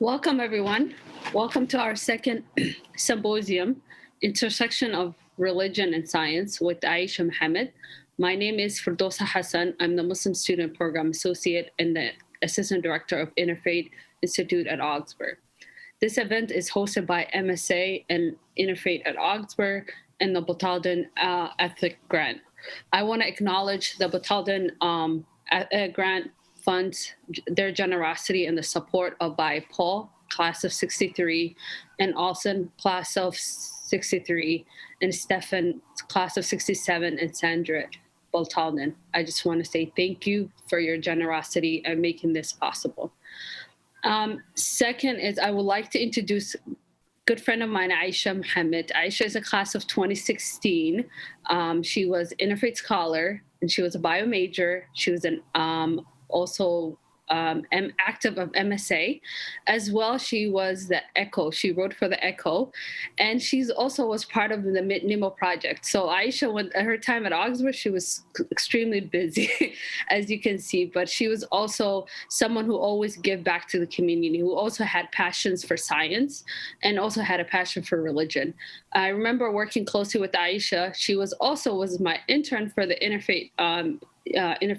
Welcome, everyone. Welcome to our second symposium, Intersection of Religion and Science with Aisha Mohamed. My name is Firdausa Hassan. I'm the Muslim Student Program Associate and the Assistant Director of Interfaith Institute at Augsburg. This event is hosted by MSA and Interfaith at Augsburg and the Batalden Ethic Grant. I want to acknowledge the Batalden Grant funds their generosity and the support of by Paul, class of 63, and Alson, class of 63, and Stefan, class of 67, and Sandra Baltalden. I just want to say thank you for your generosity and making this possible. Second is I would like to introduce a good friend of mine, Aisha Mohamed. Aisha is a class of 2016. She was interfaith scholar, and she was a bio major. She was an also active of MSA. As well, she was the Echo. She wrote for the Echo. And she's also was part of the NIMO project. So Aisha, when at her time at Augsburg, she was extremely busy, as you can see. But she was also someone who always gave back to the community, who also had passions for science and also had a passion for religion. I remember working closely with Aisha. She was my intern for the Interfaith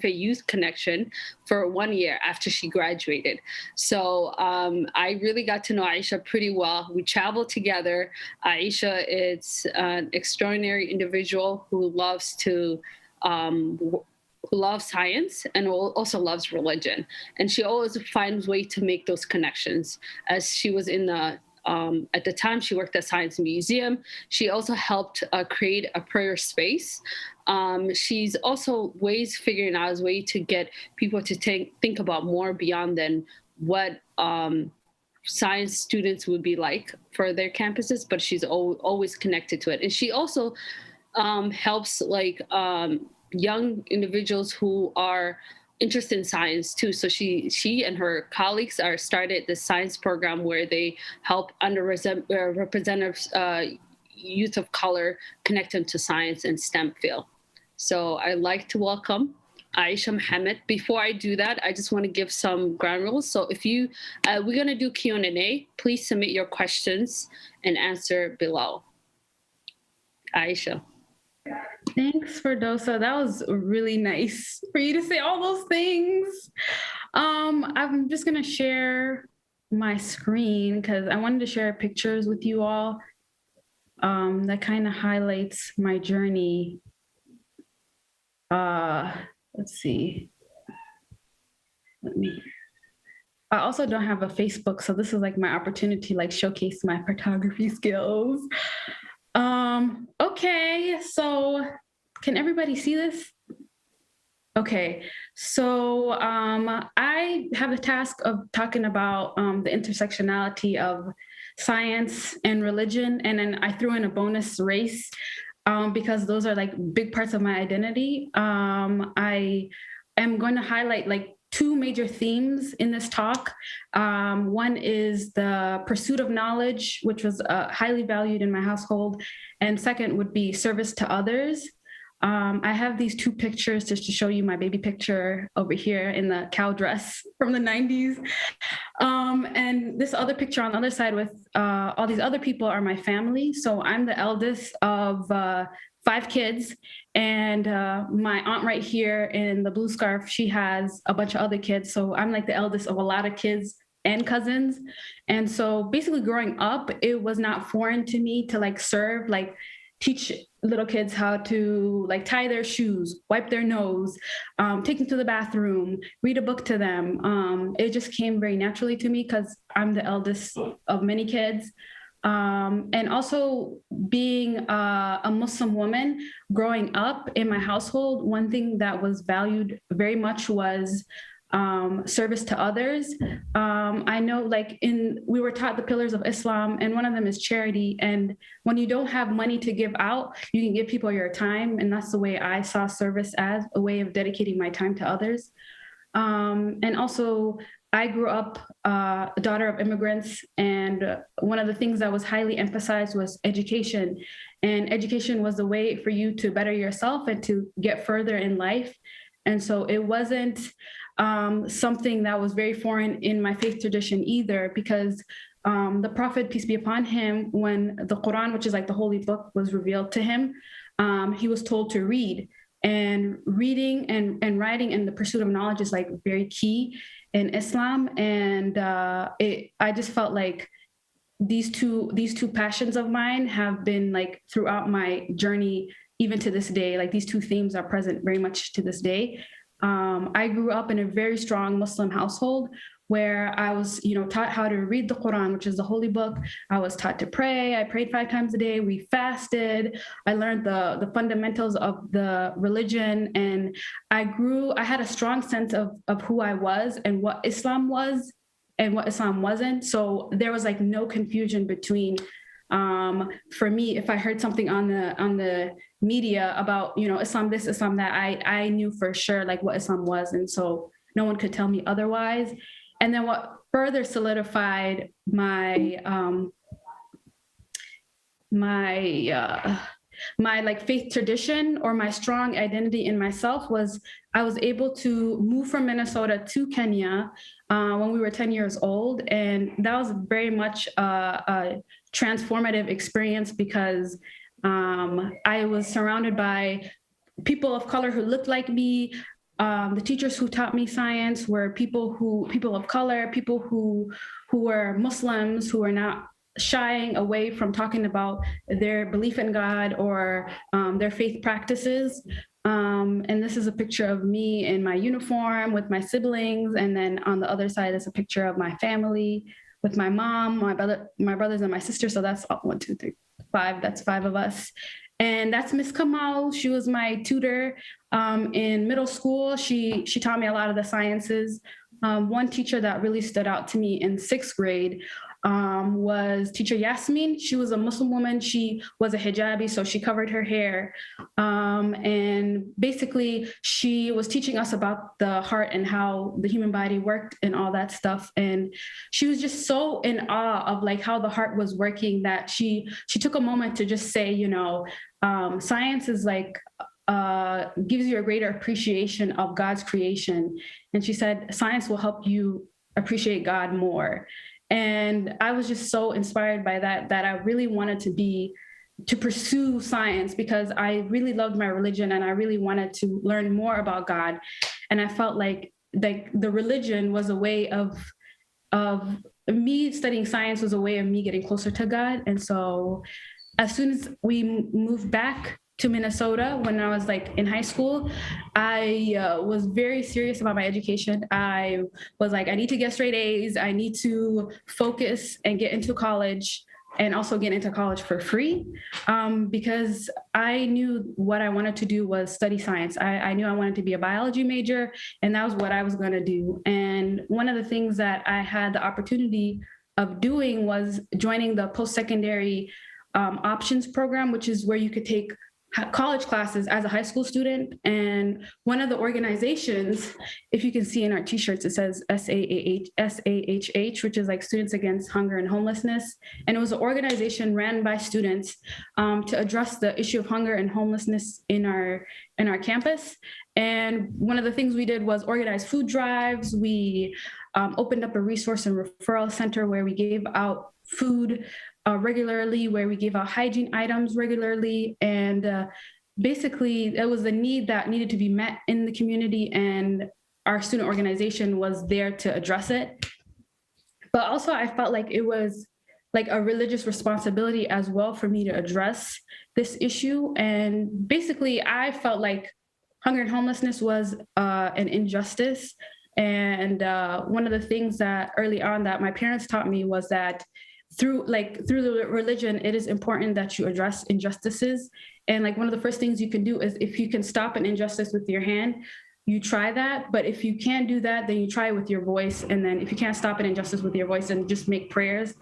Youth Connection for 1 year after she graduated. So I really got to know Aisha pretty well. We traveled together. Aisha is an extraordinary individual who loves science and also loves religion. And she always finds ways to make those connections. As she was in the at the time, she worked at Science Museum. She also helped create a prayer space. She's also figuring out a way to get people to think about more beyond than what science students would be like for their campuses, but she's always connected to it. And she also helps young individuals who are interested in science too. So she and her colleagues started the science program where they help underrepresented youth of color connect them to science and STEM field. So I'd like to welcome Aisha Mohamed. Before I do that, I just want to give some ground rules. So if we're going to do Q&A, please submit your questions and answer below. Aisha. Thanks, Firdausa. That was really nice for you to say all those things. I'm just going to share my screen because I wanted to share pictures with you all that kind of highlights my journey. Let's see. I also don't have a Facebook, so this is like my opportunity to showcase my photography skills. Okay, so can everybody see this? Okay, so I have the task of talking about the intersectionality of science and religion, and then I threw in a bonus race because those are big parts of my identity. I am going to highlight two major themes in this talk. One is the pursuit of knowledge, which was highly valued in my household. And second would be service to others. I have these two pictures just to show you my baby picture over here in the cow dress from the 90s. And this other picture on the other side with all these other people are my family. So I'm the eldest of 5 kids. And my aunt right here in the blue scarf, she has a bunch of other kids. So I'm the eldest of a lot of kids and cousins. And so basically growing up, it was not foreign to me to serve, teach little kids how to tie their shoes, wipe their nose, take them to the bathroom, read a book to them. It just came very naturally to me because I'm the eldest of many kids. And also being a Muslim woman growing up in my household, one thing that was valued very much was service to others. I know we were taught the pillars of Islam, and one of them is charity. And when you don't have money to give out, you can give people your time. And that's the way I saw service, as a way of dedicating my time to others. And also I grew up a daughter of immigrants, and one of the things that was highly emphasized was education. And education was a way for you to better yourself and to get further in life. And so it wasn't something that was very foreign in my faith tradition either, because the Prophet, peace be upon him, when the Quran, which is like the holy book, was revealed to him, he was told to read. And reading and writing and the pursuit of knowledge is like very key in Islam. And I just felt like these two passions of mine have been like throughout my journey, even to this day. Like these two themes are present very much to this day. I grew up in a very strong Muslim household where I was, taught how to read the Quran, which is the holy book. I was taught to pray. I prayed 5 times a day. We fasted. I learned the fundamentals of the religion. And I had a strong sense of who I was and what Islam was and what Islam wasn't. So there was like no confusion between, for me, if I heard something on the media about, Islam this, Islam that, I knew for sure like what Islam was. And so no one could tell me otherwise. And then what further solidified my like faith tradition or my strong identity in myself was I was able to move from Minnesota to Kenya when we were 10 years old. And that was very much a transformative experience because I was surrounded by people of color who looked like me. The teachers who taught me science were people of color, people who were Muslims, who were not shying away from talking about their belief in God or their faith practices. And this is a picture of me in my uniform with my siblings. And then on the other side is a picture of my family with my mom, my brothers and my sister. So that's 1, 2, 3, 5. That's 5 of us. And that's Miss Kamal. She was my tutor in middle school. She taught me a lot of the sciences. One teacher that really stood out to me in 6th grade was teacher Yasmin. She was a Muslim woman. She was a hijabi, so she covered her hair. And basically, she was teaching us about the heart and how the human body worked and all that stuff. And she was just so in awe of like how the heart was working that she took a moment to just say, science is like gives you a greater appreciation of God's creation. And she said, science will help you appreciate God more. And I was just so inspired by that I really wanted to pursue science because I really loved my religion and I really wanted to learn more about God. And I felt like the religion was a way of me studying science was a way of me getting closer to God. And so as soon as we moved back to Minnesota when I was like in high school, I was very serious about my education. I was like, I need to get straight A's. I need to focus and get into college and also get into college for free because I knew what I wanted to do was study science. I knew I wanted to be a biology major and that was what I was going to do. And one of the things that I had the opportunity of doing was joining the post-secondary options program, which is where you could take college classes as a high school student. And one of the organizations, if you can see in our t-shirts, it says SAHH, which is like Students Against Hunger and Homelessness. And it was an organization ran by students to address the issue of hunger and homelessness in our campus. And one of the things we did was organize food drives. We opened up a resource and referral center where we gave out food regularly, where we gave out hygiene items regularly. And basically, it was a need that needed to be met in the community, and our student organization was there to address it. But also, I felt like it was like a religious responsibility as well for me to address this issue. And basically, I felt like hunger and homelessness was an injustice. And one of the things that early on that my parents taught me was that through the religion, it is important that you address injustices. And like one of the first things you can do is if you can stop an injustice with your hand, you try that. But if you can't do that, then you try it with your voice. And then if you can't stop an injustice with your voice, then just make prayers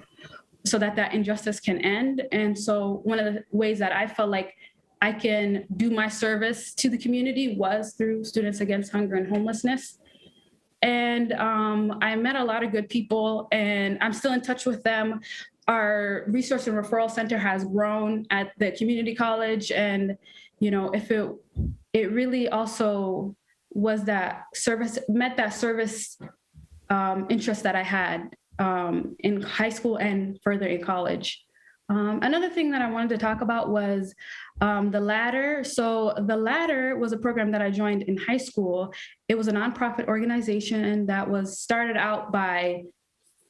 so that injustice can end. And so one of the ways that I felt like I can do my service to the community was through Students Against Hunger and Homelessness. And I met a lot of good people, and I'm still in touch with them. Our resource and referral center has grown at the community college, and if it really also was that service interest that I had in high school and further in college. Another thing that I wanted to talk about was the Ladder. So the Ladder was a program that I joined in high school. It was a nonprofit organization that was started out by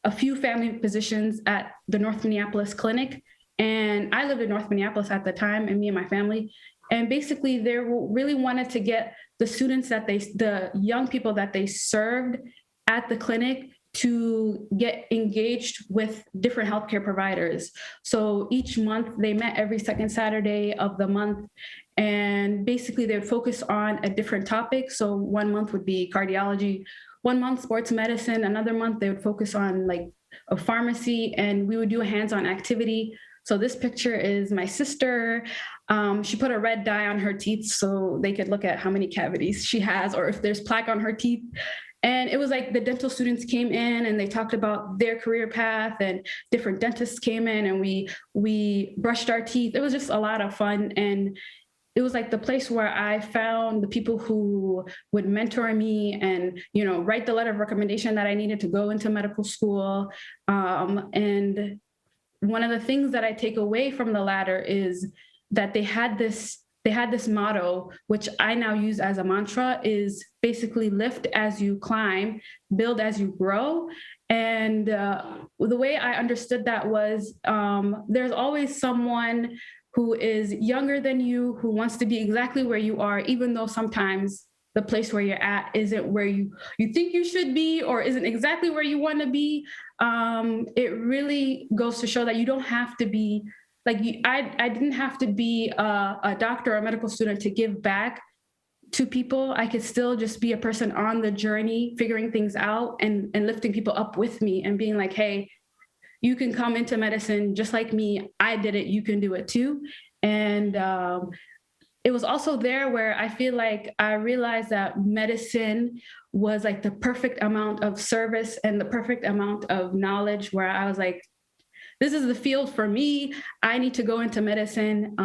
a few family physicians at the North Minneapolis Clinic. And I lived in North Minneapolis at the time, and me and my family. And basically, they really wanted to get the young people that they served at the clinic to get engaged with different healthcare providers. So each month they met every second Saturday of the month. And basically they would focus on a different topic. So one month would be cardiology, one month sports medicine, another month they would focus on like a pharmacy, and we would do a hands-on activity. So this picture is my sister. She put a red dye on her teeth so they could look at how many cavities she has or if there's plaque on her teeth. And it was like the dental students came in and they talked about their career path, and different dentists came in and we brushed our teeth. It was just a lot of fun. And it was like the place where I found the people who would mentor me and, write the letter of recommendation that I needed to go into medical school. And one of the things that I take away from the Ladder is that they had this motto, which I now use as a mantra, is basically lift as you climb, build as you grow. And the way I understood that was there's always someone who is younger than you, who wants to be exactly where you are, even though sometimes the place where you're at isn't where you think you should be or isn't exactly where you want to be. It really goes to show that you don't have to be I didn't have to be a doctor or a medical student to give back to people. I could still just be a person on the journey, figuring things out and lifting people up with me and being like, hey, you can come into medicine just like me. I did it. You can do it too. And it was also there where I feel like I realized that medicine was like the perfect amount of service and the perfect amount of knowledge, where I was like, this is the field for me. I need to go into medicine.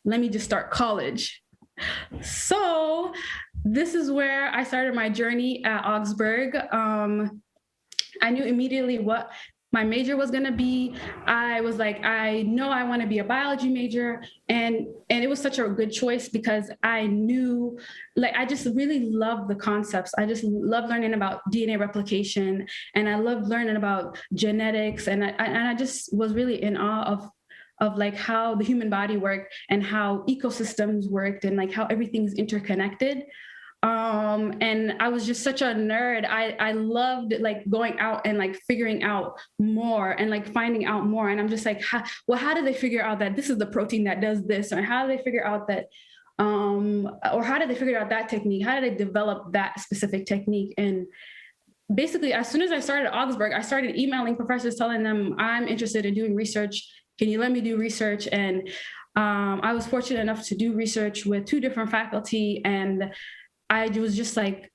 Let me just start college. So this is where I started my journey at Augsburg. I knew immediately what my major was going to be. I was like, I know I want to be a biology major. And it was such a good choice because I knew, I just really loved the concepts. I just loved learning about DNA replication, and I loved learning about genetics. And I just was really in awe of like how the human body worked and how ecosystems worked and like how everything's interconnected. And I was just such a nerd. I loved like going out and like figuring out more and like finding out more. And I'm just like, how did they figure out that this is the protein that does this? Or how did they figure out that, or how did they figure out that technique? How did they develop that specific technique? And basically, as soon as I started at Augsburg, I started emailing professors telling them I'm interested in doing research. Can you let me do research? And I was fortunate enough to do research with 2 different faculty, and I was just like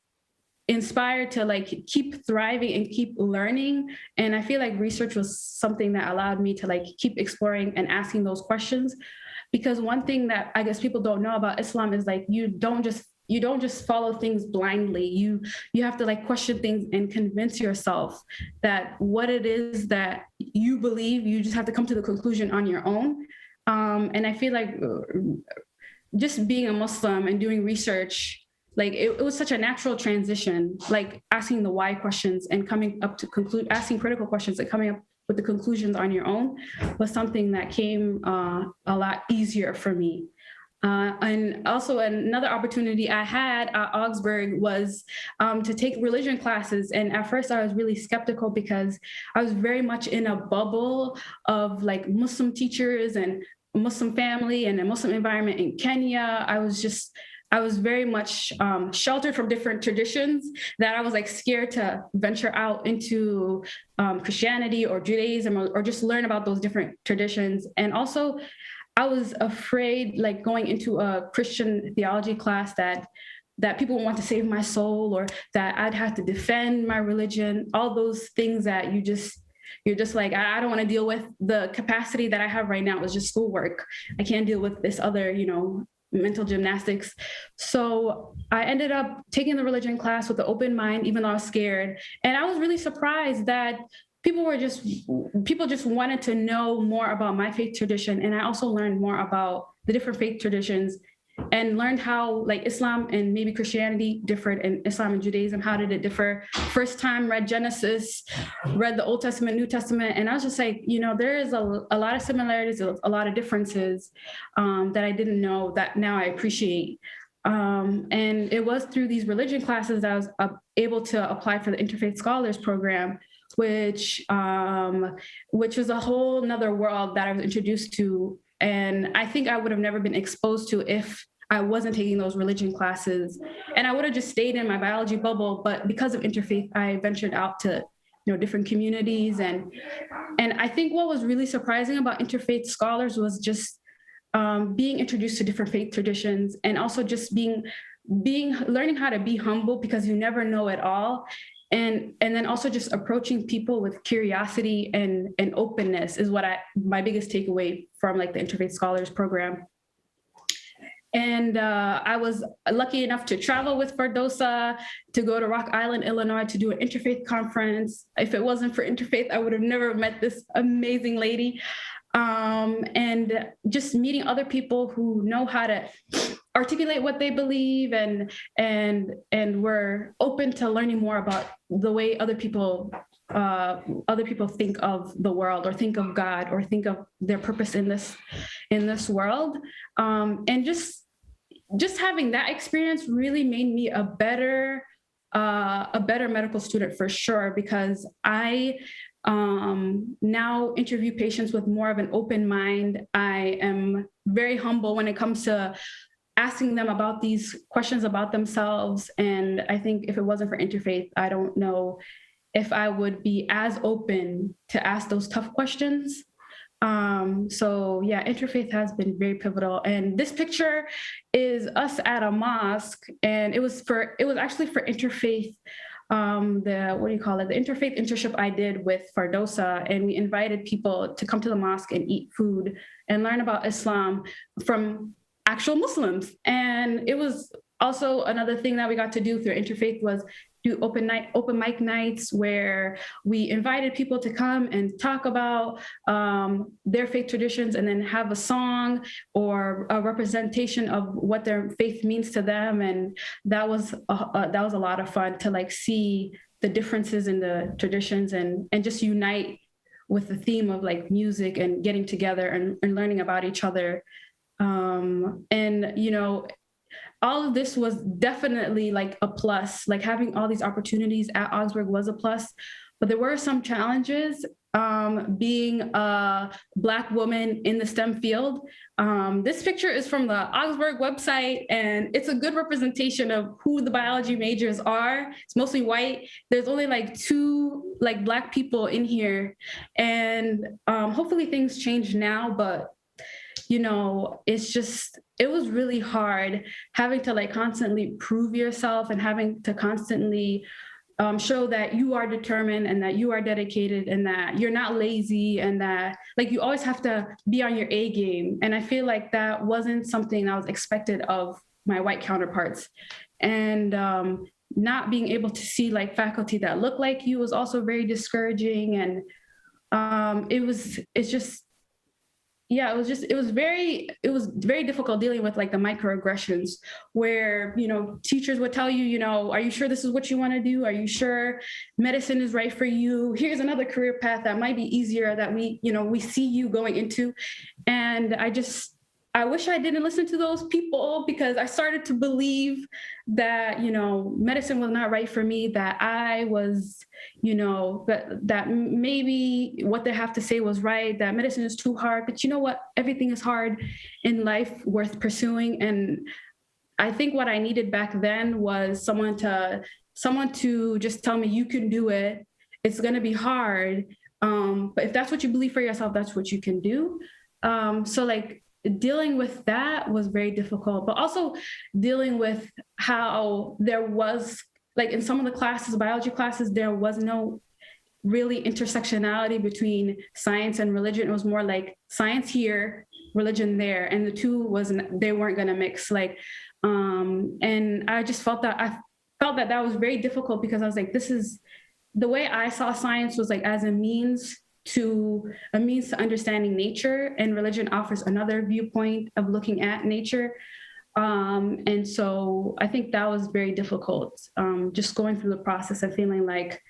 inspired to like keep thriving and keep learning. And I feel like research was something that allowed me to like keep exploring and asking those questions. Because one thing that I guess people don't know about Islam is like you don't just follow things blindly. You have to like question things and convince yourself that what it is that you believe, you just have to come to the conclusion on your own. And I feel like just being a Muslim and doing research, like it was such a natural transition, like asking the why questions and coming up to asking critical questions and coming up with the conclusions on your own was something that came a lot easier for me. And also another opportunity I had at Augsburg was to take religion classes. And at first I was really skeptical because I was very much in a bubble of like Muslim teachers and a Muslim family and a Muslim environment in Kenya. I was very much sheltered from different traditions that I was like scared to venture out into Christianity or Judaism or just learn about those different traditions. And also I was afraid like going into a Christian theology class that people would want to save my soul, or that I'd have to defend my religion, all those things that you're just like, I don't want to deal with. The capacity that I have right now is just schoolwork. I can't deal with this other, mental gymnastics. So I ended up taking the religion class with an open mind, even though I was scared. And I was really surprised that people just wanted to know more about my faith tradition. And I also learned more about the different faith traditions and learned how like Islam and maybe Christianity differed, and Islam and Judaism, how did it differ? First time read Genesis, read the Old Testament, New Testament, and I was just like, there is a lot of similarities, a lot of differences that I didn't know that now I appreciate. And it was through these religion classes that I was able to apply for the Interfaith Scholars Program, which was a whole nother world that I was introduced to. And I think I would have never been exposed to if I wasn't taking those religion classes, and I would have just stayed in my biology bubble. But because of interfaith, I ventured out to, different communities. And I think what was really surprising about interfaith scholars was just being introduced to different faith traditions, and also just learning how to be humble, because you never know it all. And then also just approaching people with curiosity and openness is my biggest takeaway from like the Interfaith Scholars Program. And I was lucky enough to travel with Fardosa, to go to Rock Island, Illinois, to do an interfaith conference. If it wasn't for interfaith, I would have never met this amazing lady. And just meeting other people who know how to articulate what they believe, and were open to learning more about the way other people think of the world, or think of God, or think of their purpose in this world. And just having that experience really made me a better medical student for sure, because I now interview patients with more of an open mind. I am very humble when it comes to asking them about these questions about themselves. And I think if it wasn't for interfaith, I don't know if I would be as open to ask those tough questions. So yeah, interfaith has been very pivotal. And this picture is us at a mosque, and it was actually for interfaith, the interfaith internship I did with Fardosa, and we invited people to come to the mosque and eat food and learn about Islam from actual Muslims. And it was also another thing that we got to do through interfaith was do open mic nights, where we invited people to come and talk about their faith traditions, and then have a song or a representation of what their faith means to them. And that was a lot of fun to like see the differences in the traditions, and just unite with the theme of like music and getting together and learning about each other. All of this was definitely like a plus. Like having all these opportunities at Augsburg was a plus, but there were some challenges being a Black woman in the STEM field. This picture is from the Augsburg website, and it's a good representation of who the biology majors are. It's mostly white. There's only like 2 like Black people in here, and hopefully things change now, but it was really hard having to like constantly prove yourself, and having to constantly show that you are determined, and that you are dedicated, and that you're not lazy, and that like you always have to be on your A game. And I feel like that wasn't something that was expected of my white counterparts. And not being able to see like faculty that look like you was also very discouraging. And it was very difficult dealing with like the microaggressions, where, teachers would tell you, are you sure this is what you want to do? Are you sure medicine is right for you? Here's another career path that might be easier that we see you going into. And I wish I didn't listen to those people, because I started to believe that, medicine was not right for me, that I was, that maybe what they have to say was right, that medicine is too hard. But you know what? Everything is hard in life worth pursuing. And I think what I needed back then was someone to just tell me, you can do it. It's going to be hard. But if that's what you believe for yourself, that's what you can do. So like, dealing with that was very difficult, but also dealing with how there was, like in some of the classes, biology classes, there was no really intersectionality between science and religion. It was more like science here, religion there, and the two they weren't going to mix. Like, and I just felt that that was very difficult, because I was like, this is the way I saw science was like as a means to understanding nature, and religion offers another viewpoint of looking at nature. And so I think that was very difficult, just going through the process of feeling like,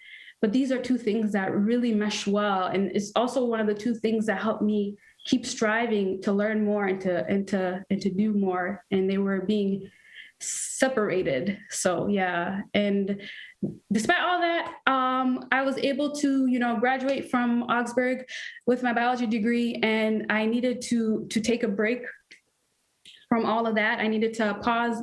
but these are two things that really mesh well. And it's also one of the two things that helped me keep striving to learn more and to do more. And they were being separated. So yeah. And despite all that, I was able to, graduate from Augsburg with my biology degree, and I needed to take a break from all of that. I needed to pause,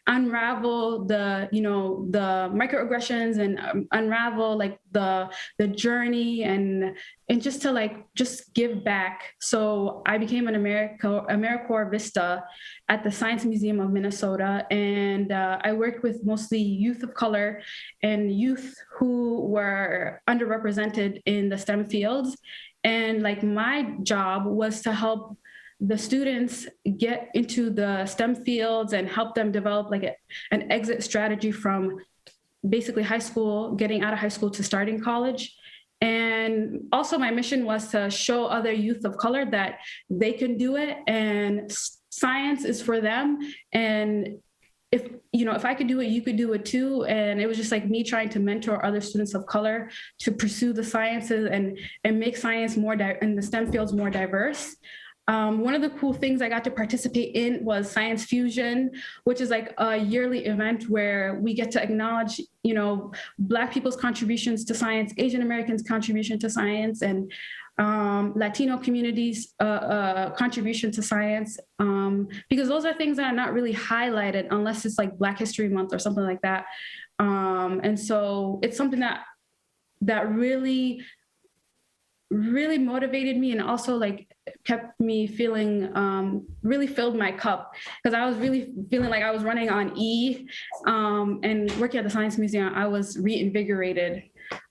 unravel the microaggressions, and unravel like the journey, and just to just give back. So I became an AmeriCorps Vista at the Science Museum of Minnesota, and I worked with mostly youth of color and youth who were underrepresented in the STEM fields. And like my job was to help the students get into the STEM fields and help them develop like an exit strategy from basically high school, getting out of high school to starting college. And also my mission was to show other youth of color that they can do it, and science is for them. And if I could do it, you could do it too. And it was just like me trying to mentor other students of color to pursue the sciences and make science and the STEM fields more diverse. One of the cool things I got to participate in was Science Fusion, which is like a yearly event where we get to acknowledge, Black people's contributions to science, Asian Americans' contribution to science, and Latino communities' contribution to science, because those are things that are not really highlighted unless it's like Black History Month or something like that. And so it's something that really motivated me, and also like kept me feeling, really filled my cup, because I was really feeling like I was running on E, and working at the Science Museum, I was reinvigorated.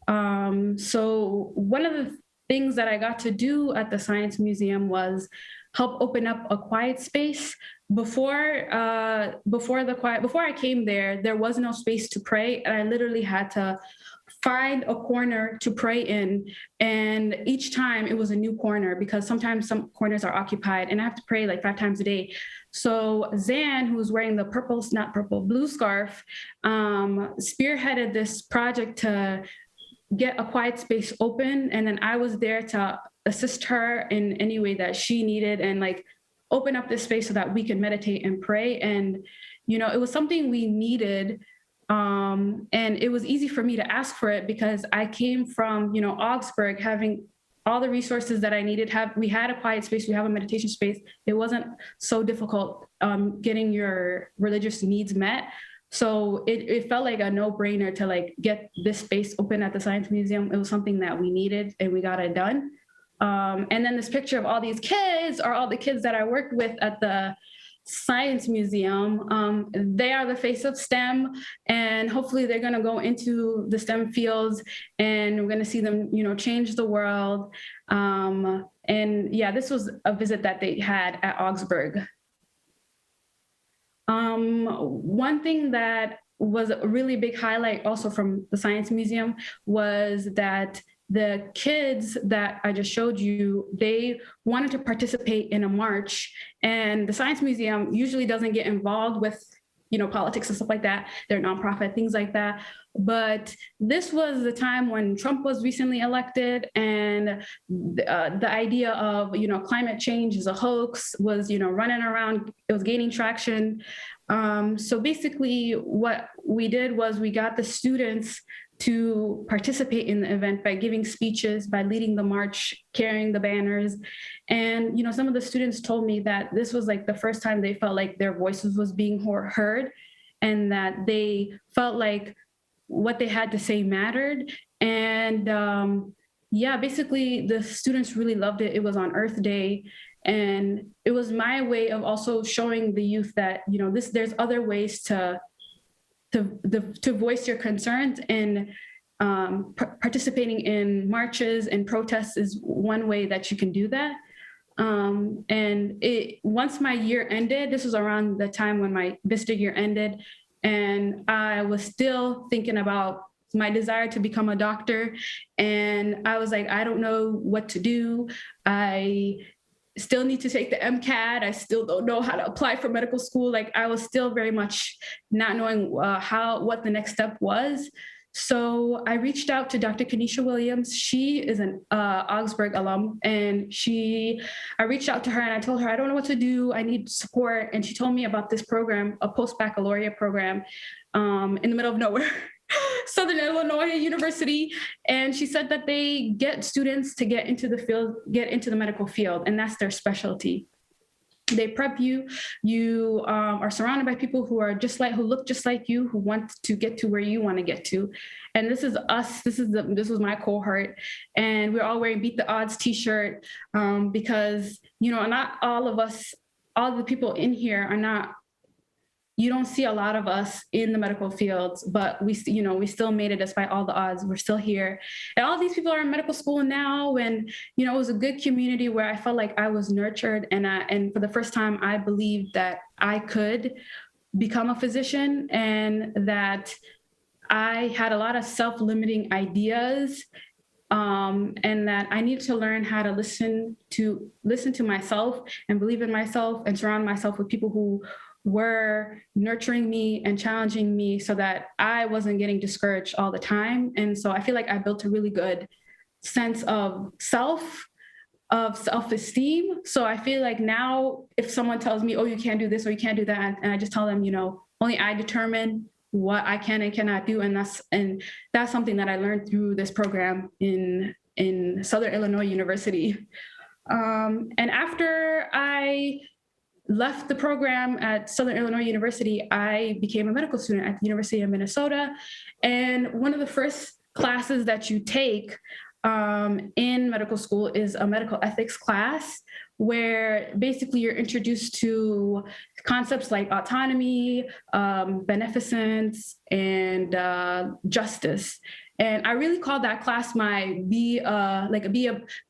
So one of the things that I got to do at the Science Museum was help open up a quiet space. Before I came there was no space to pray, and I literally had to find a corner to pray in. And each time it was a new corner, because sometimes some corners are occupied, and I have to pray like 5 times a day. So Zan, who's wearing the blue scarf, spearheaded this project to get a quiet space open. And then I was there to assist her in any way that she needed, and like open up this space so that we could meditate and pray. And, it was something we needed. And it was easy for me to ask for it, because I came from, Augsburg, having all the resources that I needed. We had a quiet space, we have a meditation space. It wasn't so difficult getting your religious needs met. So it felt like a no-brainer to like get this space open at the Science Museum. It was something that we needed, and we got it done. And then this picture of all these kids are all the kids that I worked with at the Science Museum. They are the face of STEM, and hopefully they're going to go into the STEM fields, and we're going to see them, change the world. And yeah, this was a visit that they had at Augsburg. One thing that was a really big highlight also from the Science Museum was that the kids that I just showed you, they wanted to participate in a march, and the Science Museum usually doesn't get involved with, politics and stuff like that. They're nonprofit, things like that. But this was the time when Trump was recently elected, and the idea of, climate change is a hoax was, running around. It was gaining traction. So basically what we did was we got the students to participate in the event by giving speeches, by leading the march, carrying the banners. And, some of the students told me that this was like the first time they felt like their voices was being heard, and that they felt like what they had to say mattered. And basically the students really loved it. It was on Earth Day. And it was my way of also showing the youth that, there's other ways to voice your concerns, and participating in marches and protests is one way that you can do that. And once my year ended, this was around the time when my visitor year ended, and I was still thinking about my desire to become a doctor. And I was like, I don't know what to do. I still need to take the MCAT. I still don't know how to apply for medical school. Like, I was still very much not knowing what the next step was. So I reached out to Dr. Kenesha Williams. She is an Augsburg alum, and I reached out to her and I told her, I don't know what to do. I need support. And she told me about this program, a post-baccalaureate program in the middle of nowhere. Southern Illinois University. And she said that they get students to get into the medical field, and that's their specialty. They prep you. You are surrounded by people who look just like you, who want to get to where you want to get to. And this is us. This was my cohort, and we're all wearing Beat the Odds T-shirt because not all of us, all the people in here are not. You don't see a lot of us in the medical fields, but we still made it despite all the odds. We're still here. And all these people are in medical school now. And, it was a good community where I felt like I was nurtured. And for the first time, I believed that I could become a physician, and that I had a lot of self-limiting ideas, and that I needed to learn how to listen to myself and believe in myself and surround myself with people who were nurturing me and challenging me so that I wasn't getting discouraged all the time. And so I feel like I built a really good sense of self-esteem. So I feel like now if someone tells me, oh, you can't do this or you can't do that, and I just tell them, only I determine what I can and cannot do. And that's something that I learned through this program in Southern Illinois University. And after I left the program at Southern Illinois University, I became a medical student at the University of Minnesota. And one of the first classes that you take in medical school is a medical ethics class, where basically you're introduced to concepts like autonomy, beneficence, and justice. And I really called that class my be a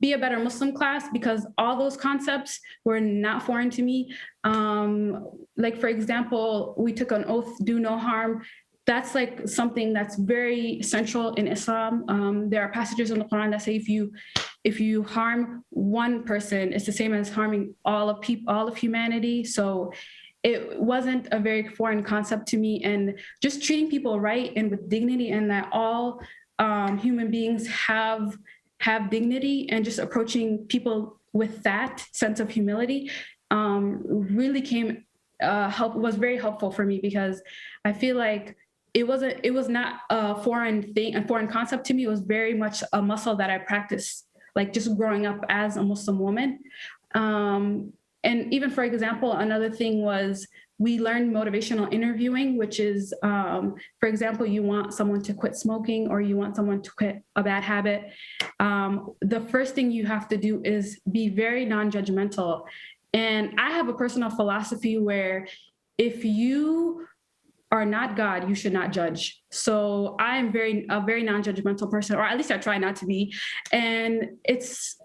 better Muslim class, because all those concepts were not foreign to me. Like, for example, we took an oath, do no harm. That's like something that's very central in Islam. There are passages in the Quran that say if you harm one person, it's the same as harming all of humanity. So it wasn't a very foreign concept to me, and just treating people right and with dignity, and that all human beings have dignity, and just approaching people with that sense of humility really was very helpful for me, because I feel like it was not a foreign concept to me. It was very much a muscle that I practiced, like just growing up as a Muslim woman. And even, for example, another thing was we learned motivational interviewing, which is, for example, you want someone to quit smoking or you want someone to quit a bad habit. The first thing you have to do is be very non-judgmental. And I have a personal philosophy where if you are not God, you should not judge. So I am a very non-judgmental person, or at least I try not to be. And it's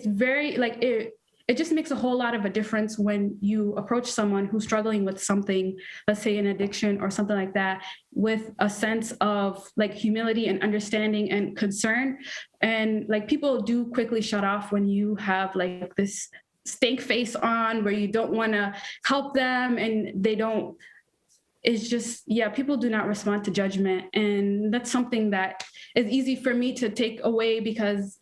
very like it just makes a whole lot of a difference when you approach someone who's struggling with something, let's say an addiction or something like that, with a sense of like humility and understanding and concern. And like people do quickly shut off when you have like this stank face on, where you don't want to help them, and they don't. It's just, people do not respond to judgment. And that's something that is easy for me to take away, because,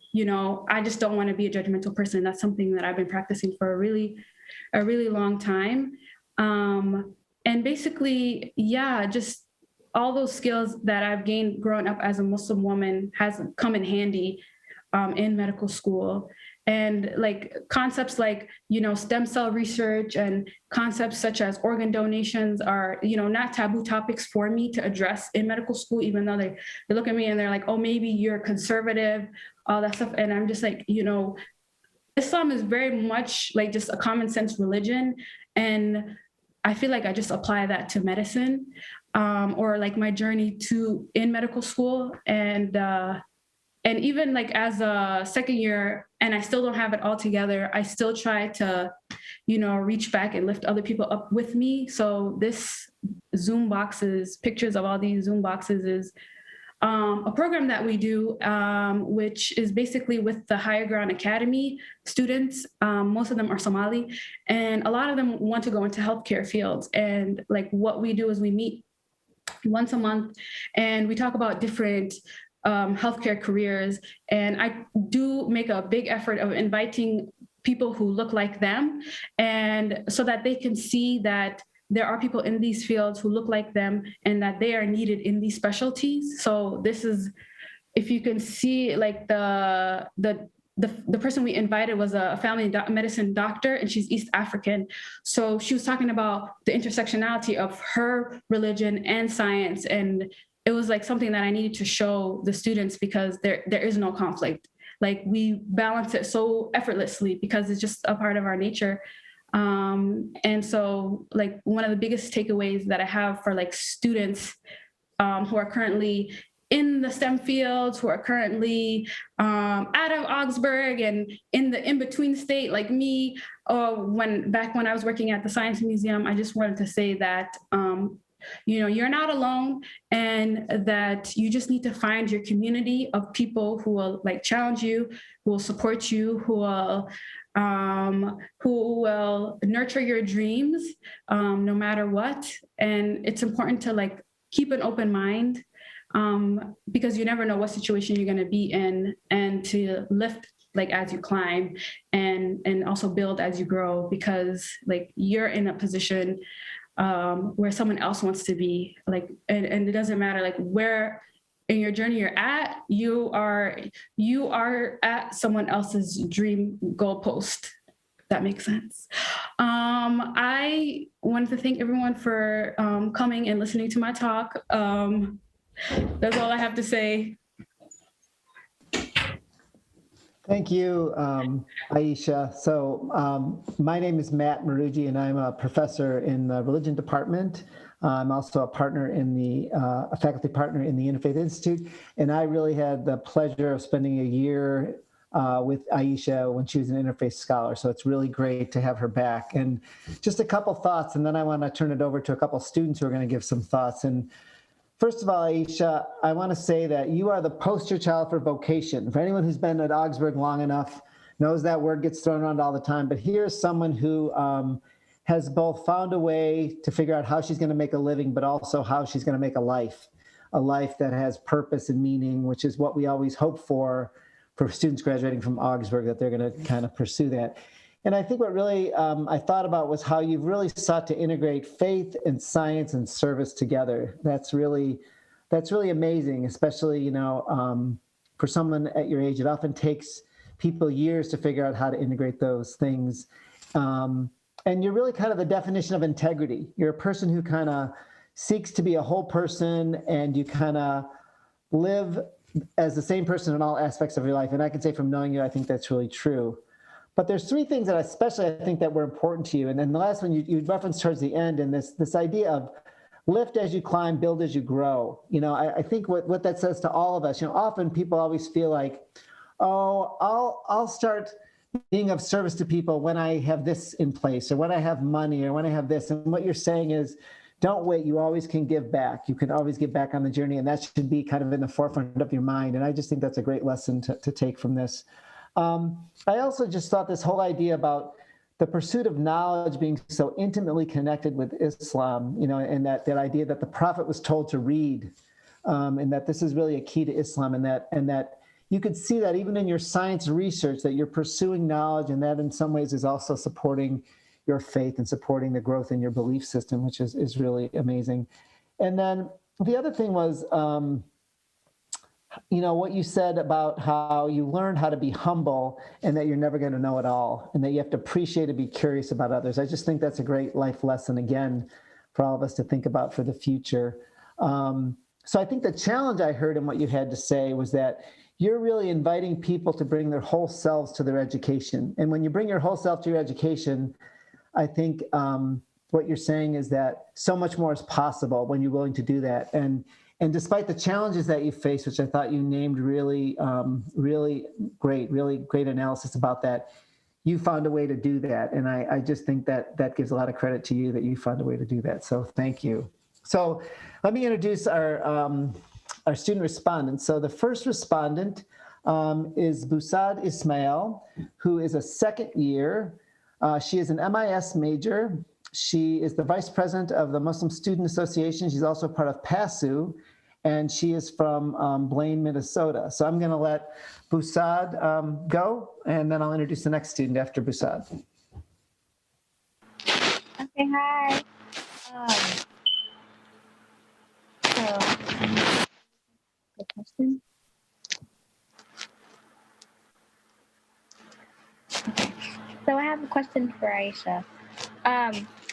I just don't want to be a judgmental person. That's something that I've been practicing for a really long time. And basically, just all those skills that I've gained growing up as a Muslim woman has come in handy in medical school. And like concepts like, stem cell research and concepts such as organ donations are, not taboo topics for me to address in medical school, even though they look at me and they're like, oh, maybe you're conservative, all that stuff. And I'm just like, Islam is very much like just a common sense religion. And I feel like I just apply that to medicine, or like my journey in medical school. And and even like as a second year, and I still don't have it all together, I still try to, reach back and lift other people up with me. So this Zoom boxes, pictures of all these Zoom boxes is a program that we do, which is basically with the Higher Ground Academy students. Most of them are Somali, and a lot of them want to go into healthcare fields. And like what we do is we meet once a month and we talk about different healthcare careers. And I do make a big effort of inviting people who look like them, and so that they can see that there are people in these fields who look like them and that they are needed in these specialties. So this is, if you can see, like the person we invited was a family medicine doctor, and she's East African. So she was talking about the intersectionality of her religion and science. And it was like something that I needed to show the students, because there is no conflict. Like we balance it so effortlessly because it's just a part of our nature. And so like one of the biggest takeaways that I have for like students who are currently in the STEM fields, who are currently out of Augsburg and in the in-between state like me, when I was working at the Science Museum, I just wanted to say that you're not alone, and that you just need to find your community of people who will like challenge you, who will support you, who will nurture your dreams no matter what. And it's important to like keep an open mind, because you never know what situation you're going to be in, and to lift like as you climb, and also build as you grow, because like you're in a position where someone else wants to be, like, and it doesn't matter like where in your journey you're at, you are at someone else's dream goalpost. That makes sense. I wanted to thank everyone for coming and listening to my talk. That's all I have to say. Thank you, Aisha. So my name is Matt Marugi, and I'm a professor in the religion department. I'm also a partner in a faculty partner in the Interfaith Institute. And I really had the pleasure of spending a year with Aisha when she was an interfaith scholar. So it's really great to have her back. And just a couple thoughts, and then I want to turn it over to a couple students who are going to give some thoughts. And first of all, Aisha, I want to say that you are the poster child for vocation. For anyone who's been at Augsburg long enough knows that word gets thrown around all the time, but here's someone who has both found a way to figure out how she's going to make a living, but also how she's going to make a life that has purpose and meaning, which is what we always hope for students graduating from Augsburg, that they're going to kind of pursue that. And I think what really I thought about was how you've really sought to integrate faith and science and service together. That's really amazing, especially, for someone at your age. It often takes people years to figure out how to integrate those things. And you're really kind of the definition of integrity. You're a person who kind of seeks to be a whole person, and you kind of live as the same person in all aspects of your life. And I can say from knowing you, I think that's really true. But there's three things that especially I think that were important to you. And then the last one you referenced towards the end, and this idea of lift as you climb, build as you grow. I think what that says to all of us, often people always feel like, oh, I'll start being of service to people when I have this in place, or when I have money, or when I have this. And what you're saying is, don't wait. You always can give back. You can always give back on the journey, and that should be kind of in the forefront of your mind. And I just think that's a great lesson to take from this. I also just thought this whole idea about the pursuit of knowledge being so intimately connected with Islam, and that idea that the Prophet was told to read, and that this is really a key to Islam, and that you could see that even in your science research, that you're pursuing knowledge, and that in some ways is also supporting your faith and supporting the growth in your belief system, which is really amazing. And then the other thing was, what you said about how you learned how to be humble, and that you're never going to know it all, and that you have to appreciate and be curious about others. I just think that's a great life lesson, again, for all of us to think about for the future. So I think the challenge I heard in what you had to say was that you're really inviting people to bring their whole selves to their education. And when you bring your whole self to your education, I think what you're saying is that so much more is possible when you're willing to do that. And And despite the challenges that you face, which I thought you named really great analysis about that, you found a way to do that. And I just think that gives a lot of credit to you that you found a way to do that. So thank you. So let me introduce our student respondents. So the first respondent is Busad Ismail, who is a second year. She is an MIS major. She is the vice president of the Muslim Student Association. She's also part of PASU, and she is from Blaine, Minnesota. So I'm going to let Busad go, and then I'll introduce the next student after Busad. Okay, hi. The question. Okay. So I have a question for Aisha.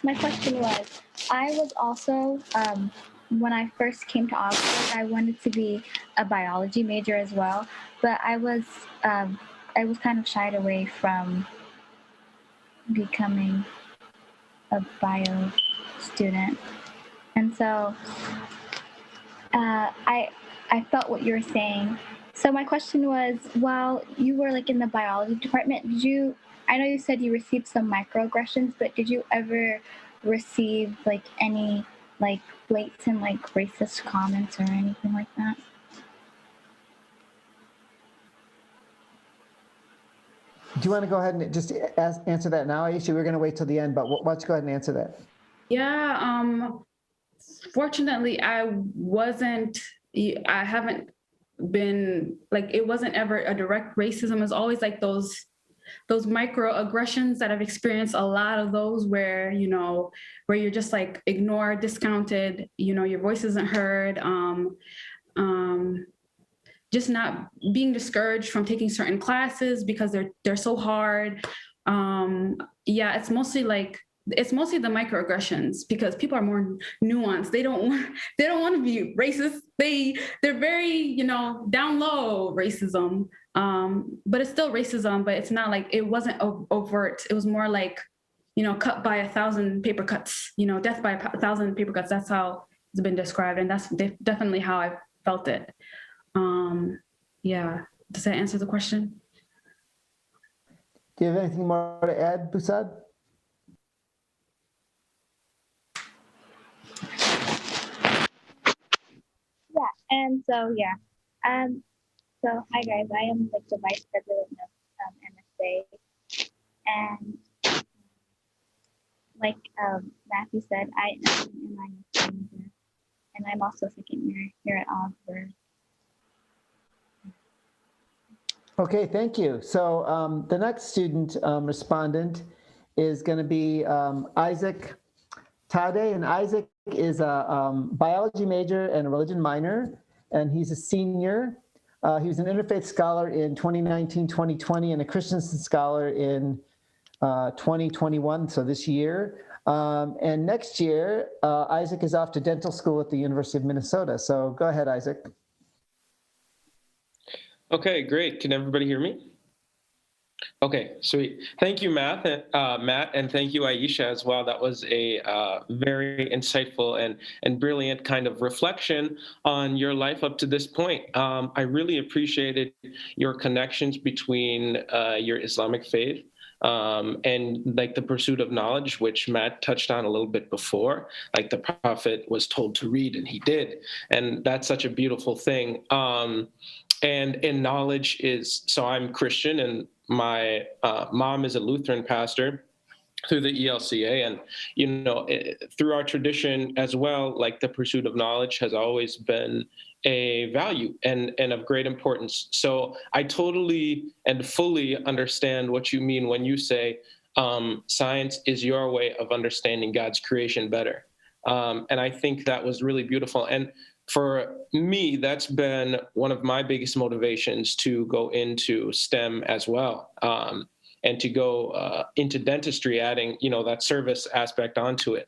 My question was, I was also, when I first came to Augsburg, I wanted to be a biology major as well, but I was kind of shied away from becoming a bio student. And so I felt what you were saying. So my question was, while you were like in the biology department, I know you said you received some microaggressions, but did you ever receive like any like blatant like racist comments or anything like that? Do you want to go ahead and just answer that now, Aisha? We're going to wait till the end, but why don't you go ahead and answer that? Yeah, fortunately, I haven't been, like, it wasn't ever a direct racism. It's always like those microaggressions that I've experienced, a lot of those where you're just like ignored, discounted, your voice isn't heard, just not being discouraged from taking certain classes because they're so hard. Yeah, it's mostly the microaggressions because people are more nuanced. They don't want to be racist. They're very, down low racism. But it's still racism, but it's not like, it wasn't overt. It was more like, cut by 1,000 paper cuts, death by 1,000 paper cuts. That's how it's been described. And that's definitely how I felt it. Yeah. Does that answer the question? Do you have anything more to add, Busad? Yeah, and so so hi guys, I am like the vice president of MSA, and like Matthew said, I am an MIS major, and I'm also second year here at Augsburg. Okay, thank you. So the next student respondent is going to be Isaac Tade, and Isaac is a biology major and a religion minor, and he's a senior. He was an interfaith scholar in 2019, 2020, and a Christensen scholar in 2021, so this year. And next year, Isaac is off to dental school at the University of Minnesota. So go ahead, Isaac. Okay, great. Can everybody hear me? Okay, sweet. Thank you, Matt, and thank you, Aisha, as well. That was a very insightful and brilliant kind of reflection on your life up to this point. I really appreciated your connections between your Islamic faith and like the pursuit of knowledge, which Matt touched on a little bit before. Like the prophet was told to read, and he did, and that's such a beautiful thing. And knowledge is, so I'm Christian, and my mom is a Lutheran pastor through the ELCA, and through our tradition as well, like the pursuit of knowledge has always been a value and of great importance. So I totally and fully understand what you mean when you say science is your way of understanding God's creation better. And I think that was really beautiful. And for me, that's been one of my biggest motivations to go into STEM as well, and to go into dentistry, adding, that service aspect onto it.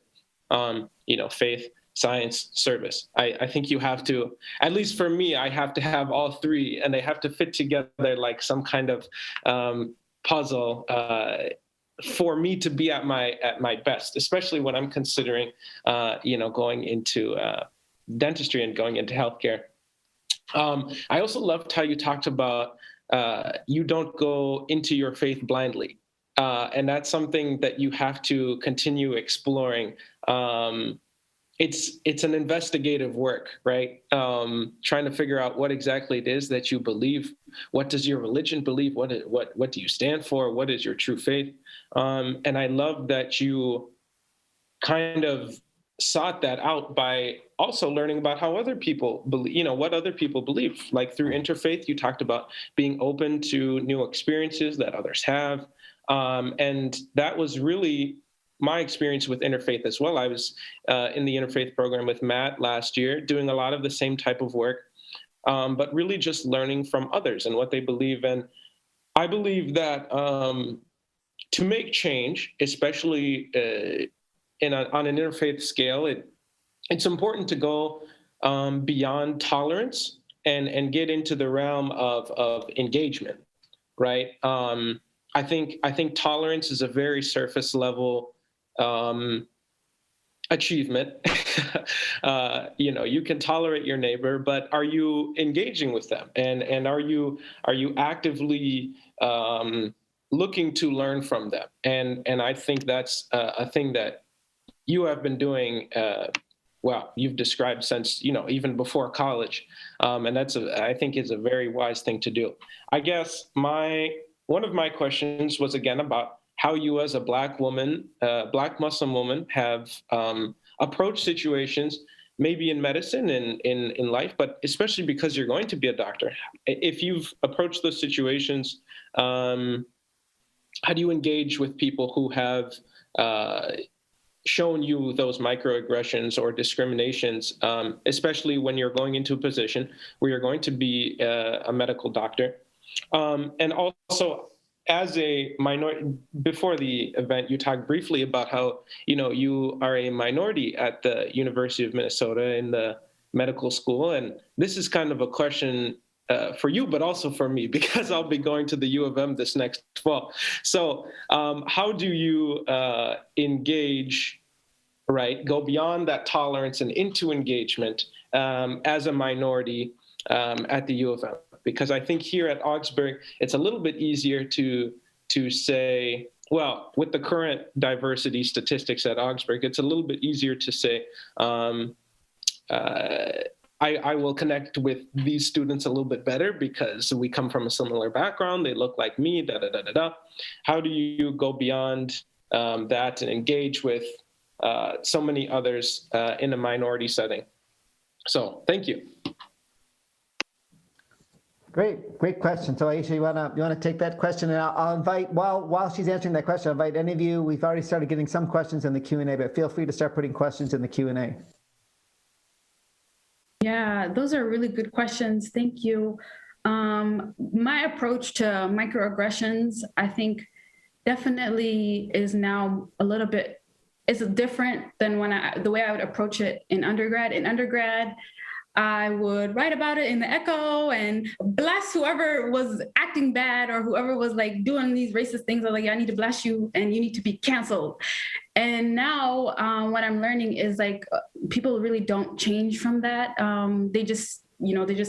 Faith, science, service. I think you have to, at least for me, I have to have all three, and they have to fit together like some kind of puzzle for me to be at my best, especially when I'm considering, going into dentistry and going into healthcare. I also loved how you talked about you don't go into your faith blindly. And that's something that you have to continue exploring. It's an investigative work, right? Trying to figure out what exactly it is that you believe. What does your religion believe? What do you stand for? What is your true faith? And I love that you kind of sought that out by also learning about how other people believe, what other people believe. Like through interfaith, you talked about being open to new experiences that others have. And that was really my experience with interfaith as well. I was in the interfaith program with Matt last year, doing a lot of the same type of work, but really just learning from others and what they believe. And I believe that to make change, especially on an interfaith scale, it's important to go beyond tolerance and get into the realm of engagement, right? I think tolerance is a very surface level achievement. You can tolerate your neighbor, but are you engaging with them? And are you actively looking to learn from them? And I think that's a thing that you have been doing. You've described since even before college, and that's I think is a very wise thing to do. I guess one of my questions was again about how you as a Black woman, Black Muslim woman, have approached situations, maybe in medicine and in life, but especially because you're going to be a doctor. If you've approached those situations, how do you engage with people who have shown you those microaggressions or discriminations, especially when you're going into a position where you're going to be a medical doctor? And also, as a minority, before the event, you talked briefly about how, you are a minority at the University of Minnesota in the medical school. And this is kind of a question for you, but also for me, because I'll be going to the U of M this next fall. So how do you engage, right, go beyond that tolerance and into engagement as a minority at the U of M? Because I think here at Augsburg, it's a little bit easier to say, well, with the current diversity statistics at Augsburg, it's a little bit easier to say, I will connect with these students a little bit better because we come from a similar background. They look like me, da-da-da-da-da. How do you go beyond that and engage with so many others in a minority setting? So thank you. Great question. So Aisha, you wanna take that question, and I'll invite, while she's answering that question, I'll invite any of you. We've already started getting some questions in the Q&A, but feel free to start putting questions in the Q&A. Yeah, those are really good questions. Thank you. My approach to microaggressions, I think, definitely is now a little bit, it's different than the way I would approach it in undergrad. In undergrad, I would write about it in the Echo and blast whoever was acting bad or whoever was like doing these racist things. I was like, I need to blast you and you need to be canceled. And now what I'm learning is like people really don't change from that. They just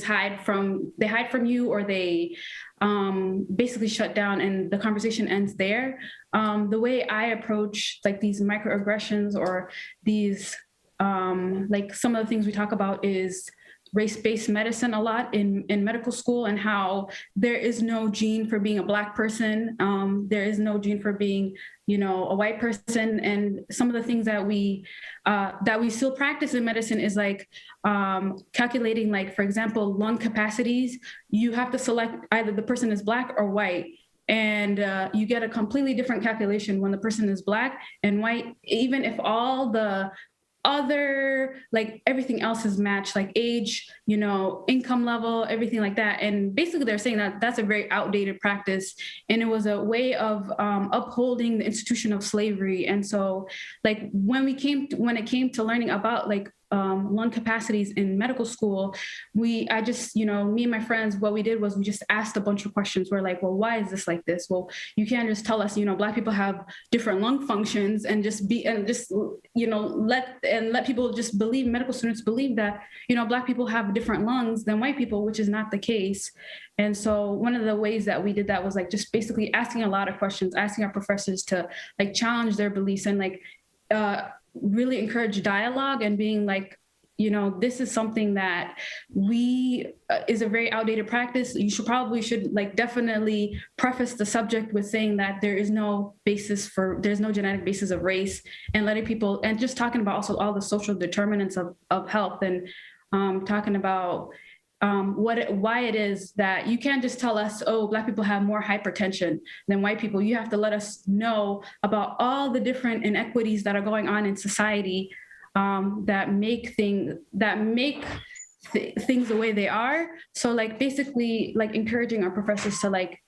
hide from you, or they basically shut down and the conversation ends there. The way I approach like these microaggressions or these like some of the things we talk about is race-based medicine a lot in medical school, and how there is no gene for being a Black person. There is no gene for being, a white person. And some of the things that we still practice in medicine is like calculating, like, for example, lung capacities. You have to select either the person is Black or white. And you get a completely different calculation when the person is Black and white, even if all the other, like everything else is matched, like age, income level, everything like that. And basically they're saying that that's a very outdated practice. And it was a way of upholding the institution of slavery. And so like when it came to learning about like lung capacities in medical school, I just, me and my friends, what we did was we just asked a bunch of questions. We're like, well, why is this like this? Well, you can't just tell us, Black people have different lung functions and let people just believe, medical students believe that, Black people have different lungs than white people, which is not the case. And so one of the ways that we did that was like just basically asking a lot of questions, asking our professors to like challenge their beliefs and like really encourage dialogue and being like, this is something that is a very outdated practice. You should like definitely preface the subject with saying that there's no genetic basis of race, and letting people, and just talking about also all the social determinants of health, and talking about why it is that you can't just tell us, oh, Black people have more hypertension than white people. You have to let us know about all the different inequities that are going on in society that make things the way they are. So like basically like encouraging our professors to like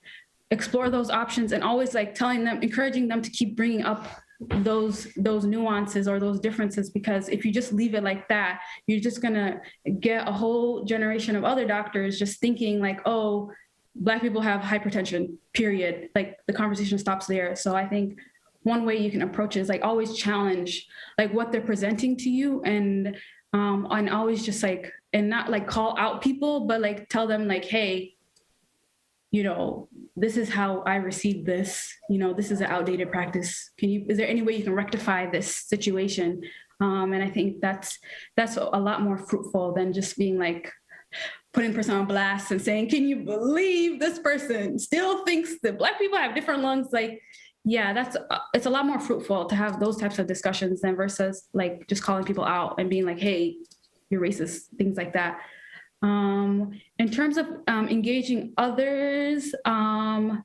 explore those options, and always like encouraging them to keep bringing up those nuances or those differences, because if you just leave it like that, you're just gonna get a whole generation of other doctors just thinking like, oh, Black people have hypertension, period. Like the conversation stops there. So I think one way you can approach it is like always challenge like what they're presenting to you, and always just like, and not like call out people, but like tell them like, hey, this is how I received this, this is an outdated practice. Is there any way you can rectify this situation? And I think that's a lot more fruitful than just being like putting a person on blast and saying, can you believe this person still thinks that Black people have different lungs? Like, yeah, it's a lot more fruitful to have those types of discussions than versus like just calling people out and being like, hey, you're racist, things like that. In terms of engaging others, I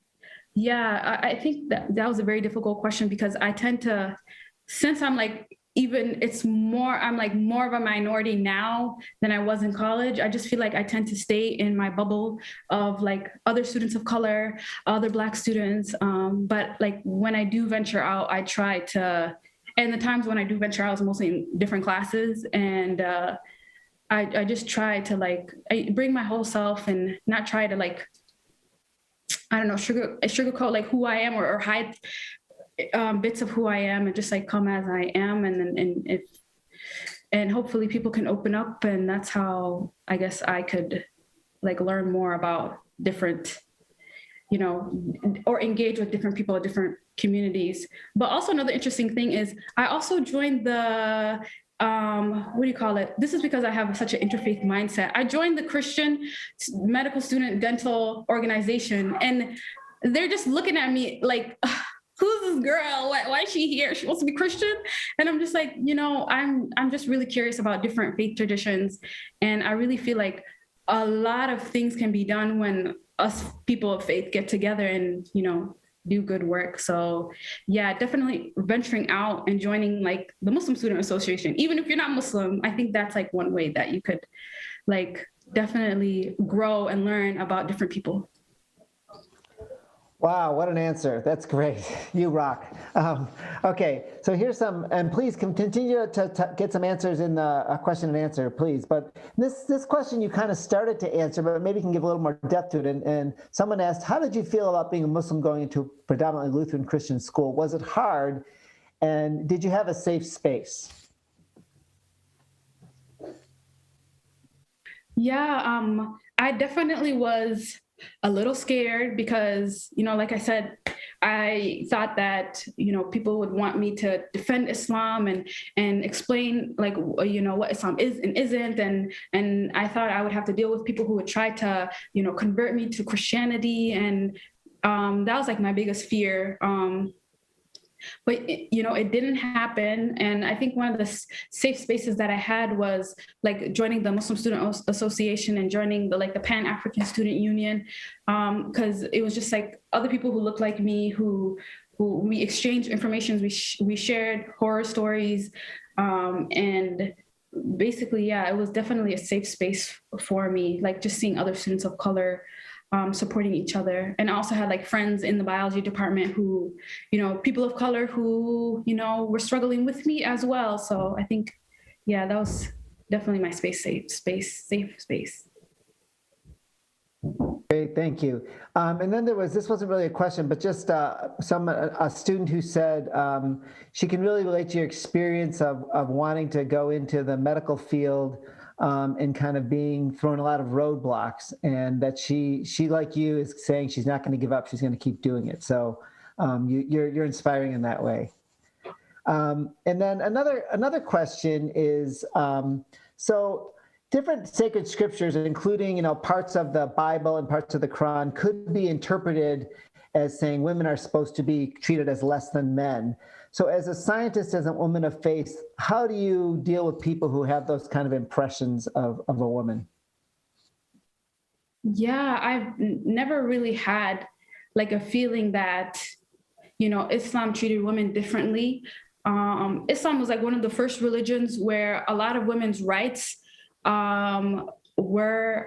think that was a very difficult question, because I tend to, since I'm like, I'm like more of a minority now than I was in college. I just feel like I tend to stay in my bubble of like other students of color, other Black students. But like when I do venture out, I try to, and the times when I do venture out is mostly in different classes, and I just try to like, I bring my whole self and not try to like, I don't know, sugarcoat like who I am, or hide bits of who I am, and just like come as I am. And hopefully people can open up, and that's how I guess I could like learn more about different, or engage with different people, different communities. But also another interesting thing is I also joined the what do you call it? This is because I have such an interfaith mindset. I joined the Christian Medical Student Dental Organization, and they're just looking at me like, who's this girl? Why is she here? She wants to be Christian? And I'm just like, I'm just really curious about different faith traditions. And I really feel like a lot of things can be done when us people of faith get together and, do good work. So yeah, definitely venturing out and joining like the Muslim Student Association. Even if you're not Muslim, I think that's like one way that you could like definitely grow and learn about different people. Wow, what an answer. That's great. You rock. Okay, so here's some, and please continue to get some answers in the question and answer, please. But this question you kind of started to answer, but maybe you can give a little more depth to it. And someone asked, how did you feel about being a Muslim going into a predominantly Lutheran Christian school? Was it hard? And did you have a safe space? Yeah, I definitely was a little scared because, like I said, I thought that, people would want me to defend Islam and explain like, what Islam is and isn't. And I thought I would have to deal with people who would try to, convert me to Christianity. And that was like my biggest fear. But it didn't happen. And I think one of the safe spaces that I had was like joining the Muslim Student Association and joining the Pan-African Student Union, because it was just like other people who looked like me, who we exchanged information, we shared horror stories, and basically, yeah, it was definitely a safe space for me, like just seeing other students of color supporting each other. And I also had like friends in the biology department who, people of color who, were struggling with me as well. So I think, yeah, that was definitely my safe space. Great, thank you. And then this wasn't really a question, but just a student who said she can really relate to your experience of wanting to go into the medical field and kind of being thrown a lot of roadblocks, and that she like you is saying she's not going to give up, she's going to keep doing it. So you're inspiring in that way. And then another question is, so different sacred scriptures, including parts of the Bible and parts of the Quran, could be interpreted as saying women are supposed to be treated as less than men. So as a scientist, as a woman of faith, how do you deal with people who have those kind of impressions of a woman? Yeah, I've never really had like a feeling that, Islam treated women differently. Islam was like one of the first religions where a lot of women's rights were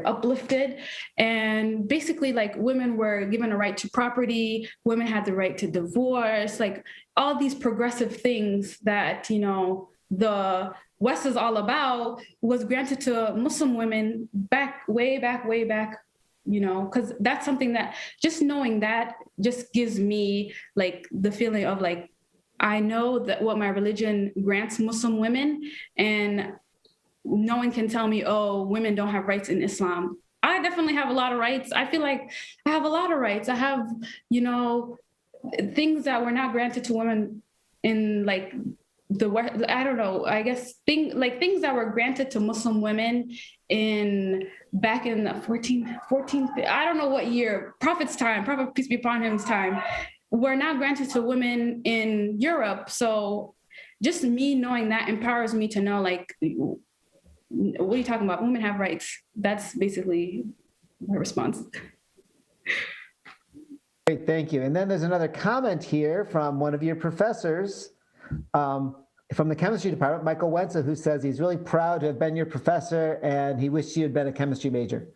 uplifted, and basically like women were given a right to property, women had the right to divorce, like all these progressive things that the West is all about was granted to Muslim women way back, because that's something that just knowing that just gives me like the feeling of like, I know that what my religion grants Muslim women, and no one can tell me, oh, women don't have rights in Islam. I definitely have a lot of rights. I feel like I have a lot of rights. I have, things that were not granted to women in like the West. I don't know, I guess things that were granted to Muslim women back in the 14th, I don't know what year, Prophet peace be upon him's time, were not granted to women in Europe. So just me knowing that empowers me to know, like, what are you talking about? Women have rights. That's basically my response. Great, thank you. And then there's another comment here from one of your professors from the chemistry department, Michael Wenzel, who says he's really proud to have been your professor and he wished you had been a chemistry major.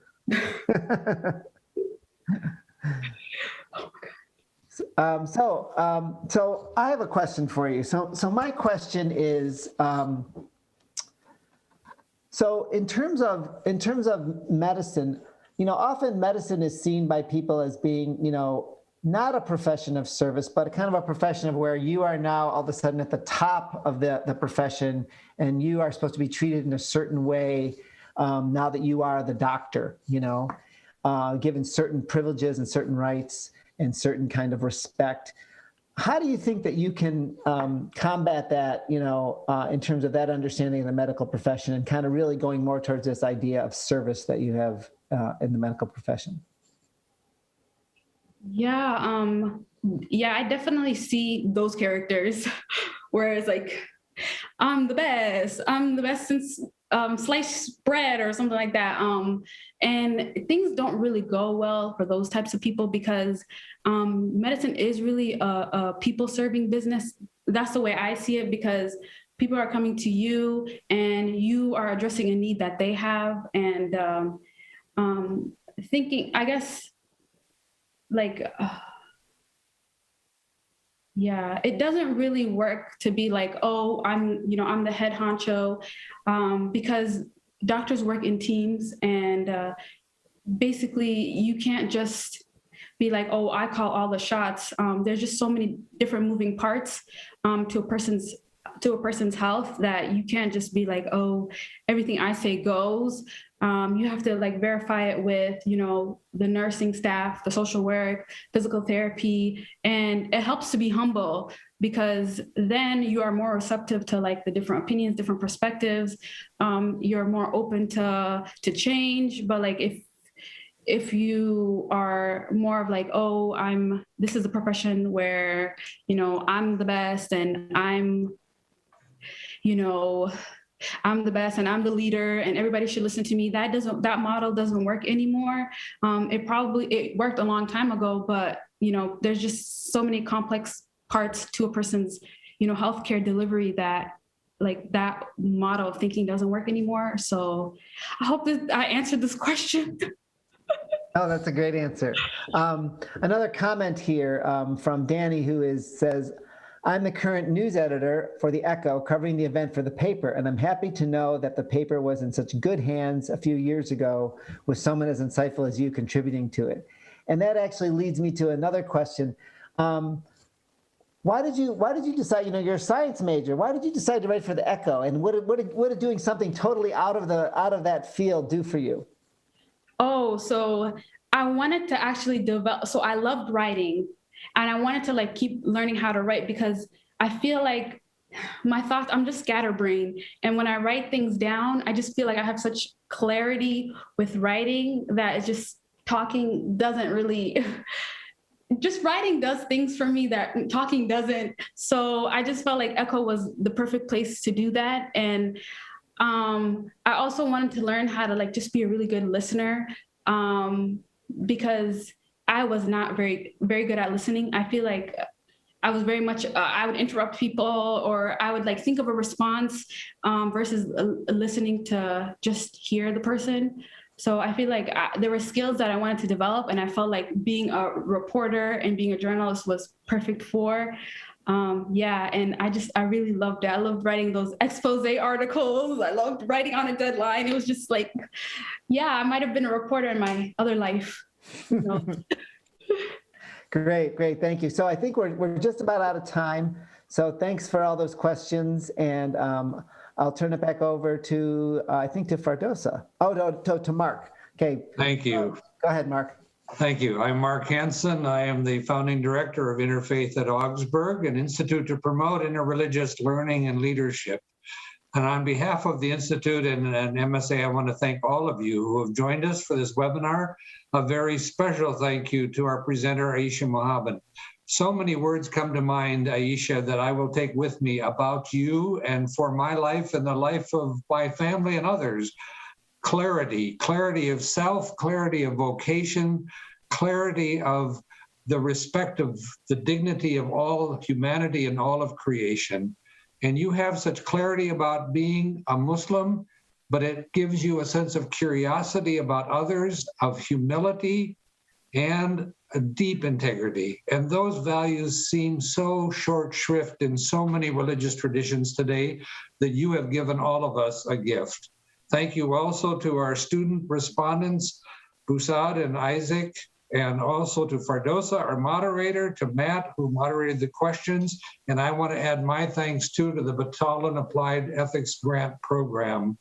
So I have a question for you. So my question is, so in terms of medicine, often medicine is seen by people as being, not a profession of service, but a kind of a profession of where you are now all of a sudden at the top of the profession, and you are supposed to be treated in a certain way now that you are the doctor, given certain privileges and certain rights and certain kind of respect. How do you think that you can combat that, in terms of that understanding of the medical profession and kind of really going more towards this idea of service that you have in the medical profession? Yeah, I definitely see those characters where it's like, I'm the best since sliced bread or something like that. And things don't really go well for those types of people because medicine is really a people-serving business. That's the way I see it, because people are coming to you and you are addressing a need that they have. And thinking, I guess, like, it doesn't really work to be like, oh, I'm the head honcho, because doctors work in teams, and basically you can't just be like, oh, I call all the shots. There's just so many different moving parts to a person's health that you can't just be like, oh, everything I say goes. You have to like verify it with, the nursing staff, the social work, physical therapy, and it helps to be humble, because then you are more receptive to like the different opinions, different perspectives. You're more open to change. But like if you are more of like, oh, this is a profession where, I'm the best and I'm the best and I'm the leader and everybody should listen to me. That model doesn't work anymore. It worked a long time ago, but there's just so many complex parts to a person's, healthcare delivery that like that model of thinking doesn't work anymore. So I hope that I answered this question. Oh, that's a great answer. Another comment here from Danny, who says, I'm the current news editor for The Echo, covering the event for the paper, and I'm happy to know that the paper was in such good hands a few years ago with someone as insightful as you contributing to it. And that actually leads me to another question. Why did you decide, you're a science major, why did you decide to write for The Echo? And what did doing something totally out of that field do for you? Oh, so I wanted to actually develop, so I loved writing, and I wanted to keep learning how to write, because I feel like my thoughts, I'm just scatterbrained. And when I write things down, I just feel like I have such clarity with writing that it's just talking doesn't really, just writing does things for me that talking doesn't. So I just felt like Echo was the perfect place to do that. And I also wanted to learn how to just be a really good listener, because I was not very, very good at listening. I feel like I was very much, I would interrupt people, or I would think of a response versus listening to just hear the person. So I feel like there were skills that I wanted to develop, and I felt like being a reporter and being a journalist was perfect for. And I really loved it. I loved writing those expose articles. I loved writing on a deadline. It was just I might have been a reporter in my other life. Great, thank you. So I think we're just about out of time. So thanks for all those questions, and I'll turn it back over to I think to Fardosa. Oh, no, to Mark. Okay. Thank you. Go ahead, Mark. Thank you. I'm Mark Hansen. I am the founding director of Interfaith at Augsburg, an institute to promote interreligious learning and leadership. And on behalf of the Institute and MSA, I want to thank all of you who have joined us for this webinar. A very special thank you to our presenter, Aisha Mohamed. So many words come to mind, Aisha, that I will take with me about you and for my life and the life of my family and others. Clarity of self, clarity of vocation, clarity of the respect of the dignity of all humanity and all of creation. And you have such clarity about being a Muslim, but it gives you a sense of curiosity about others, of humility, and a deep integrity. And those values seem so short shrift in so many religious traditions today that you have given all of us a gift. Thank you also to our student respondents, Busad and Isaac, and also to Fardosa, our moderator, to Matt, who moderated the questions. And I want to add my thanks too to the Batalon Applied Ethics Grant Program.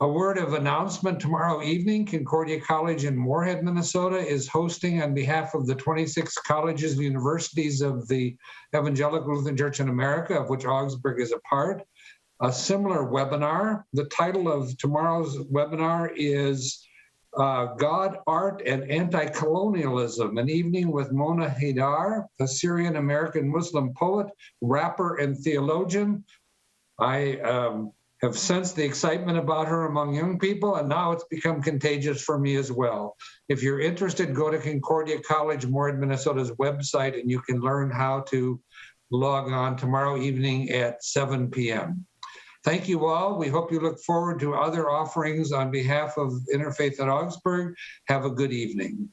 A word of announcement: tomorrow evening, Concordia College in Moorhead, Minnesota is hosting, on behalf of the 26 colleges and universities of the Evangelical Lutheran Church in America, of which Augsburg is a part, a similar webinar. The title of tomorrow's webinar is God, Art, and Anti-Colonialism, an evening with Mona Haidar, a Syrian-American Muslim poet, rapper, and theologian. I have sensed the excitement about her among young people, and now it's become contagious for me as well. If you're interested, go to Concordia College, Moorhead, Minnesota's website, and you can learn how to log on tomorrow evening at 7 p.m. Thank you all. We hope you look forward to other offerings on behalf of Interfaith at Augsburg. Have a good evening.